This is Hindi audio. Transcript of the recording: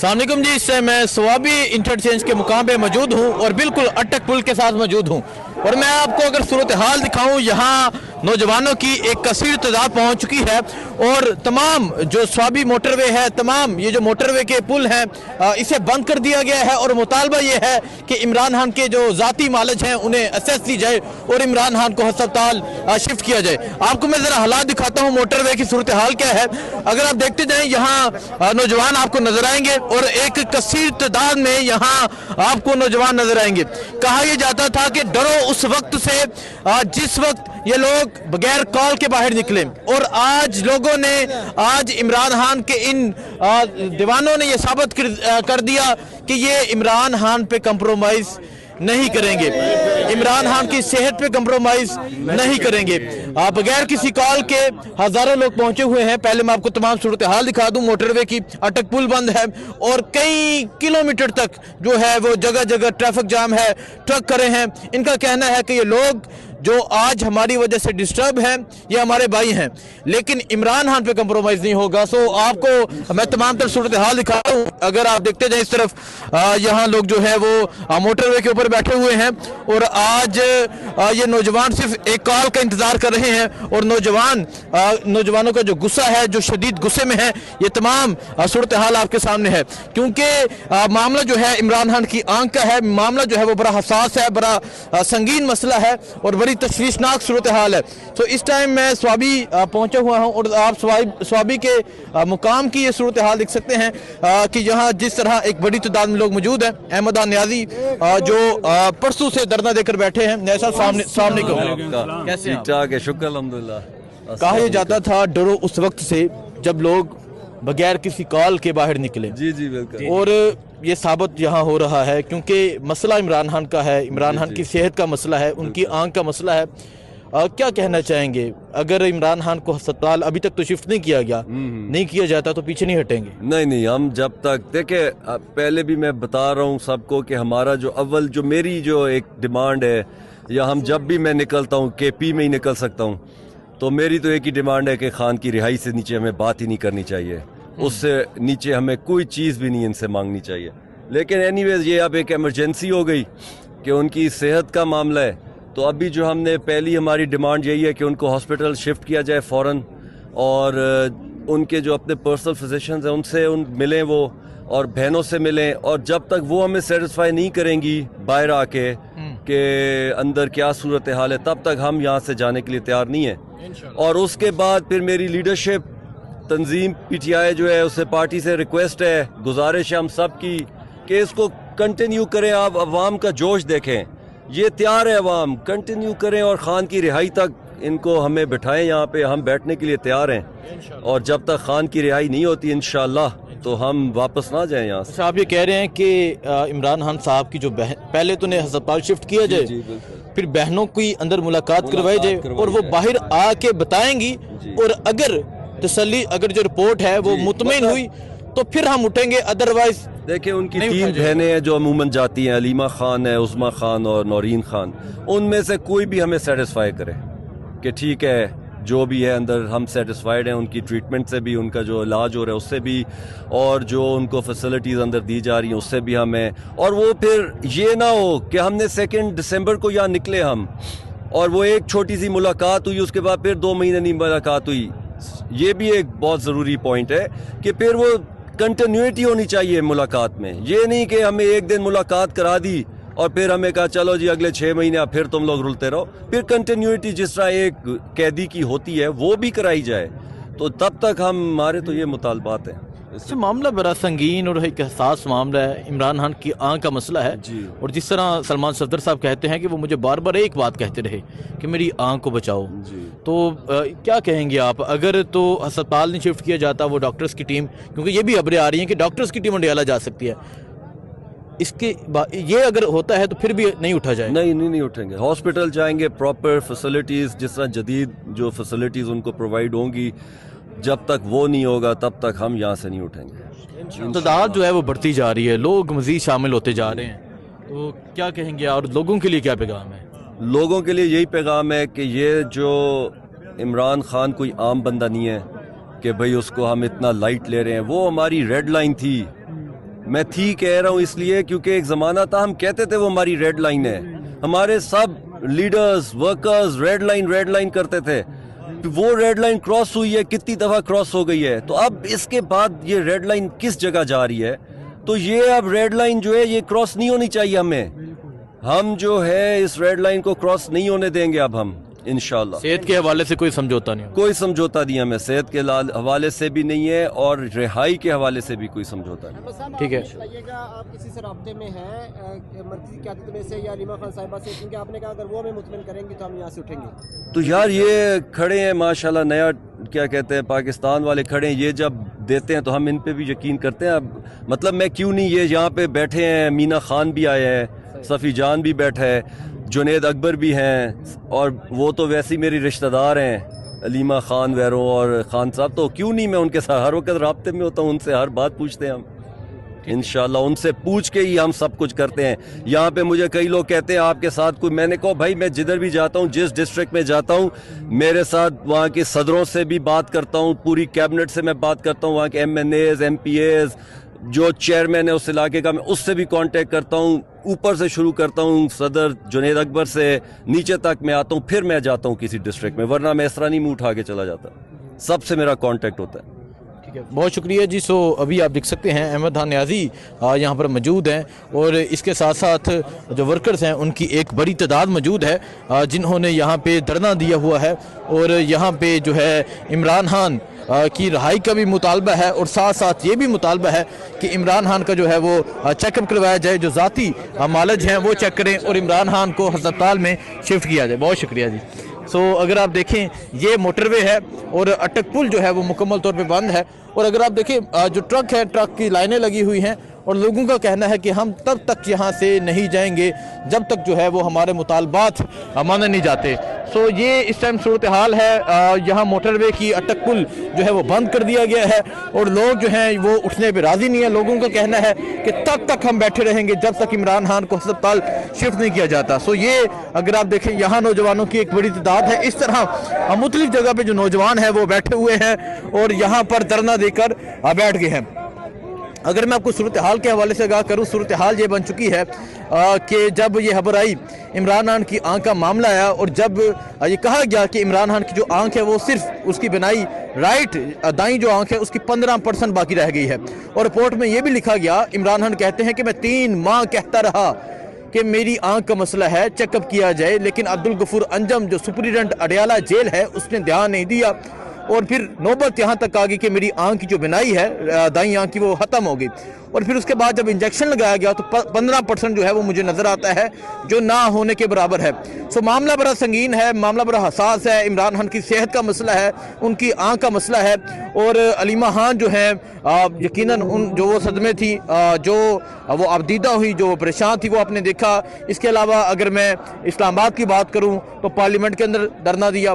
अस्सलामुअलैकुम जी, इससे मैं स्वाबी इंटरचेंज के मुकाम पे मौजूद हूँ और बिल्कुल अटक पुल के साथ मौजूद हूँ। और मैं आपको अगर सूरत हाल दिखाऊँ, यहाँ नौजवानों की एक कसीर तादाद पहुँच चुकी है और तमाम जो स्वाबी मोटरवे है, तमाम ये जो मोटरवे के पुल हैं, इसे बंद कर दिया गया है। और मुतालबा ये है कि इमरान खान के जो ज़ाती मालिज हैं उन्हें असेस दी जाए और इमरान खान को अस्पताल शिफ्ट किया जाए। आपको मैं ज़रा हालात दिखाता हूँ, मोटरवे की सूरत हाल क्या है। अगर आप देखते जाएँ, यहाँ नौजवान आपको नजर आएंगे और एक कसीर तादाद में यहाँ आपको नौजवान नजर आएंगे। कहा यह जाता था कि डरो उस वक्त से जिस वक्त ये लोग बगैर कॉल के बाहर निकले, और आज लोगों ने, आज इमरान खान के इन दीवानों ने यह साबित कर दिया कि ये इमरान खान पे कंप्रोमाइज नहीं करेंगे, इमरान खान की सेहत पे कंप्रोमाइज नहीं करेंगे। बगैर किसी कॉल के हजारों लोग पहुंचे हुए हैं। पहले मैं आपको तमाम सूरत हाल दिखा दूं। मोटरवे की अटक पुल बंद है और कई किलोमीटर तक जो है वो जगह जगह ट्रैफिक जाम है, ट्रक खड़े हैं। इनका कहना है कि ये लोग जो आज हमारी वजह से डिस्टर्ब हैं, ये हमारे भाई हैं, लेकिन इमरान खान पे कंप्रोमाइज नहीं होगा। सो आपको मैं तमाम तरह सूरत हाल दिखा रहा हूँ। अगर आप देखते जाए इस तरफ, यहाँ लोग जो है वो मोटरवे के ऊपर बैठे हुए हैं और आज ये नौजवान सिर्फ एक कॉल का इंतजार कर रहे हैं। और नौजवानों का जो गुस्सा है, जो शदीद गुस्से में है, ये तमाम सूरत हाल आपके सामने है। क्योंकि मामला जो है इमरान खान की आंख का है, मामला जो है वो बड़ा हसास है, बड़ा संगीन मसला है और बड़ी तशवीशनाक सूरत हाल है। तो इस टाइम मैं स्वाबी पहुंचा हुआ हूं और आप स्वाबी के मुकाम की ये सूरत हाल देख सकते हैं कि यहाँ जिस तरह एक बड़ी तादाद में लोग मौजूद हैं। अहमद न्याजी जो परसों से धरना देकर बैठे हैं, जैसा सामने को कैसे ठीक ठाक है, शुक्र अल्हम्दुलिल्लाह। कहा यह जाता था डरो उस वक्त से जब लोग बगैर किसी कॉल के बाहर निकले। जी जी बिल्कुल। और ये साबित यहाँ हो रहा है क्योंकि मसला इमरान खान का है, इमरान खान की सेहत का मसला है, उनकी आंख का मसला है। क्या कहना चाहेंगे, अगर इमरान खान को अस्पताल अभी तक तो शिफ्ट नहीं किया गया, नहीं किया जाता तो पीछे नहीं हटेंगे? नहीं, हम जब तक देखे, पहले भी मैं बता रहा हूँ सबको कि हमारा जो मेरी जो एक डिमांड है, या हम जब भी मैं निकलता हूँ KP में ही निकल सकता हूँ, तो मेरी तो एक ही डिमांड है कि खान की रिहाई से नीचे हमें बात ही नहीं करनी चाहिए, उससे नीचे हमें कोई चीज़ भी नहीं इनसे मांगनी चाहिए। लेकिन एनीवेज ये अब एक इमरजेंसी हो गई कि उनकी सेहत का मामला है, तो अभी जो हमने पहली हमारी डिमांड यही है कि उनको हॉस्पिटल शिफ्ट किया जाए फ़ौरन, और उनके जो अपने पर्सनल फिजिशियंस हैं उनसे मिलें वो, और बहनों से मिलें। और जब तक वो हमें सेटिस्फाई नहीं करेंगी बाहर आके कि अंदर क्या सूरत हाल है, तब तक हम यहाँ से जाने के लिए तैयार नहीं हैं। और उसके बाद फिर मेरी लीडरशिप तंजीम PTI जो है, उससे पार्टी से रिक्वेस्ट है, गुजारिश है हम सब की कि इसको कंटिन्यू करें। आप अवाम का जोश देखें, ये तैयार है अवाम, कंटिन्यू करें और खान की रिहाई तक इनको हमें बिठाएं, यहाँ पे हम बैठने के लिए तैयार हैं। और जब तक खान की रिहाई नहीं होती इंशाअल्लाह तो हम वापस ना जाएं यहाँ से। अच्छा, आप ये कह रहे हैं कि इमरान खान साहब की जो पहले तो उन्हें अस्पताल शिफ्ट किया जाए, फिर बहनों की अंदर मुलाकात करवाई जाए और वो बाहर आके बताएंगी, और अगर तसल्ली, अगर जो रिपोर्ट है वो मुतमईन हुई तो फिर हम उठेंगे, अदरवाइज देखिए उनकी 3 बहनें हैं जो अमूमन जाती हैं, अलीमा खान है, उस्मा खान और नौरीन खान, उनमें से कोई भी हमें सेटिस्फाई करे कि ठीक है जो भी है अंदर हम सेटिस्फाइड हैं, उनकी ट्रीटमेंट से भी, उनका जो इलाज हो रहा है उससे भी, और जो उनको फैसिलिटीज़ अंदर दी जा रही हैं उससे भी हमें। और वो फिर ये ना हो कि हमने 2 दिसंबर को यहाँ निकले हम, और वो एक छोटी सी मुलाकात हुई, उसके बाद फिर 2 महीने नहीं मुलाकात हुई। ये भी एक बहुत ज़रूरी पॉइंट है कि फिर वो कंटिन्यूटी होनी चाहिए मुलाकात में। ये नहीं कि हमें एक दिन मुलाकात करा दी और फिर हमें कहा चलो जी अगले 6 महीने फिर तुम लोग रुलते रहो। फिर कंटिन्यूटी जिस तरह एक कैदी की होती है वो भी कराई जाए, तो तब तक हमारे तो ये मुतालबात हैं। इससे मामला बड़ा संगीन और एक हसास मामला है, इमरान खान की आंख का मसला है जी। और जिस तरह सलमान सफदर साहब कहते हैं कि वो मुझे बार बार एक बात कहते रहे कि मेरी आंख को बचाओ जी। तो क्या कहेंगे आप, अगर तो अस्पताल नहीं शिफ्ट किया जाता, वो डॉक्टर्स की टीम, क्योंकि ये भी खबरें आ रही हैं कि डॉक्टर्स की टीम अंडियाला जा सकती है, इसके ये अगर होता है तो फिर भी नहीं उठा जाए? नहीं उठेंगे। हॉस्पिटल जाएंगे, प्रॉपर फैसिलिटीज़, जिस तरह जदीद जो फैसिलिटीज़ उनको प्रोवाइड होंगी, जब तक वो नहीं होगा तब तक हम यहाँ से नहीं उठेंगे। तादाद जो है वो बढ़ती जा रही है, लोग मजीद शामिल होते जा रहे हैं, तो क्या कहेंगे और लोगों के लिए क्या पैगाम है? लोगों के लिए यही पैगाम है कि ये जो इमरान खान कोई आम बंदा नहीं है कि भाई उसको हम इतना लाइट ले रहे हैं। वो हमारी रेड लाइन थी मैं थी कह रहा हूँ इसलिए क्योंकि एक ज़माना था हम कहते थे वो हमारी रेड लाइन है, हमारे सब लीडर्स वर्कर्स रेड लाइन करते थे। वो रेड लाइन क्रॉस हुई है, कितनी दफ़ा क्रॉस हो गई है, तो अब इसके बाद ये रेड लाइन किस जगह जा रही है? तो ये अब रेड लाइन जो है ये क्रॉस नहीं होनी चाहिए हमें। हम जो है इस रेड लाइन को क्रॉस नहीं होने देंगे अब हम इंशाल्लाह। सेहत के हवाले से कोई समझौता नहीं, कोई समझौता नहीं हमें, सेहत के हवाले से भी नहीं है और रिहाई के हवाले से भी कोई समझौता नहीं। ठीक है, आप किसी से राब्ते में हैं मरकज़ी क़यादत में से या हलीमा खान साहिबा से? क्योंकि आपने कहा अगर वो हमें मुतमिन करेंगी तो हम यहाँ से उठेंगे। तो यार ये खड़े हैं माशाल्लाह, नया क्या कहते हैं पाकिस्तान वाले खड़े हैं, ये जब देते हैं तो हम इन पे भी यकीन करते हैं। अब मतलब मैं क्यों नहीं, ये यहाँ पे बैठे हैं, मीना खान भी आए हैं, सफ़ी जान भी बैठा है, जुनेद अकबर भी हैं, और वो तो वैसे ही मेरी रिश्तेदार हैं अलीमा खान वैरों और खान साहब, तो क्यों नहीं मैं उनके साथ हर वक्त राब्ते में होता हूँ, उनसे हर बात पूछते हैं हम इंशाल्लाह, उनसे पूछ के ही हम सब कुछ करते हैं। यहाँ पे मुझे कई लोग कहते हैं आपके साथ कोई, मैंने कहा भाई मैं जिधर भी जाता हूँ, जिस डिस्ट्रिक्ट में जाता हूँ, मेरे साथ वहाँ के सदरों से भी बात करता हूँ, पूरी कैबिनेट से मैं बात करता हूँ, वहाँ के MNAs MPAs जो चेयरमैन है उस इलाके का, मैं उससे भी कांटेक्ट करता हूँ, ऊपर से शुरू करता हूँ सदर जुनेद अकबर से, नीचे तक मैं आता हूँ, फिर मैं जाता हूँ किसी डिस्ट्रिक्ट में, वरना मैं इस तरह नहीं मुँह उठा के चला जाता, सबसे मेरा कांटेक्ट होता है। ठीक है, बहुत शुक्रिया जी। सो अभी आप देख सकते हैं अहमद खान न्याजी यहाँ पर मौजूद हैं और इसके साथ साथ जो वर्कर्स हैं उनकी एक बड़ी तादाद मौजूद है जिन्होंने यहाँ पे धरना दिया हुआ है और यहाँ पे जो है इमरान खान की रहाई का भी मुतालबा है और साथ साथ ये भी मुतालबा है कि इमरान खान का जो है वो चेकअप करवाया जाए, जो ज़ाती मालज हैं वो चेक करें और इमरान खान को अस्पताल में शिफ्ट किया जाए। बहुत शुक्रिया जी। सो अगर आप देखें ये मोटरवे है और अटक पुल जो है वो मुकम्मल तौर पे बंद है और अगर आप देखें जो ट्रक है, ट्रक की लाइनें लगी हुई हैं और लोगों का कहना है कि हम तब तक यहाँ से नहीं जाएंगे जब तक जो है वो हमारे मुतालबात माने नहीं जाते। सो ये इस टाइम सूरत हाल है। यहाँ मोटरवे की अटक पुल जो है वो बंद कर दिया गया है और लोग जो हैं वो उठने पे राज़ी नहीं है। लोगों का कहना है कि तब तक हम बैठे रहेंगे जब तक इमरान खान को अस्पताल शिफ्ट नहीं किया जाता। सो ये अगर आप देखें यहाँ नौजवानों की एक बड़ी तादाद है। इस तरह मुख्तलिफ जगह पे जो नौजवान हैं वो बैठे हुए हैं और यहाँ पर धरना देकर बैठ गए हैं। अगर मैं आपको सूरत हाल के हवाले से आगाह करूँ, सूरत हाल ये बन चुकी है कि जब ये खबर आई इमरान खान की आंख का मामला आया और जब ये कहा गया कि इमरान खान की जो आंख है वो सिर्फ उसकी बनाई राइट दाई जो आंख है उसकी 15% बाकी रह गई है और रिपोर्ट में ये भी लिखा गया, इमरान खान कहते हैं कि मैं 3 माह कहता रहा कि मेरी आंख का मसला है, चेकअप किया जाए, लेकिन अब्दुल गफूर अंजम जो सुपरिटेंडेंट अडयाला जेल है उसने ध्यान नहीं दिया और फिर नौबत यहाँ तक आ गई कि मेरी आंख की जो बिनाई है दाई आंख की वो ख़त्म हो गई और फिर उसके बाद जब इंजेक्शन लगाया गया तो 15% जो है वो मुझे नज़र आता है जो ना होने के बराबर है। सो मामला बड़ा संगीन है, मामला बड़ा हसास है। इमरान खान की सेहत का मसला है, उनकी आंख का मसला है और अलीमा खान जो है यकीनन उन जो वो सदमे थी, जो वो आबदीदा हुई, जो वो परेशान थी, वो आपने देखा। इसके अलावा अगर मैं इस्लामाबाद की बात करूँ तो पार्लियामेंट के अंदर धरना दिया,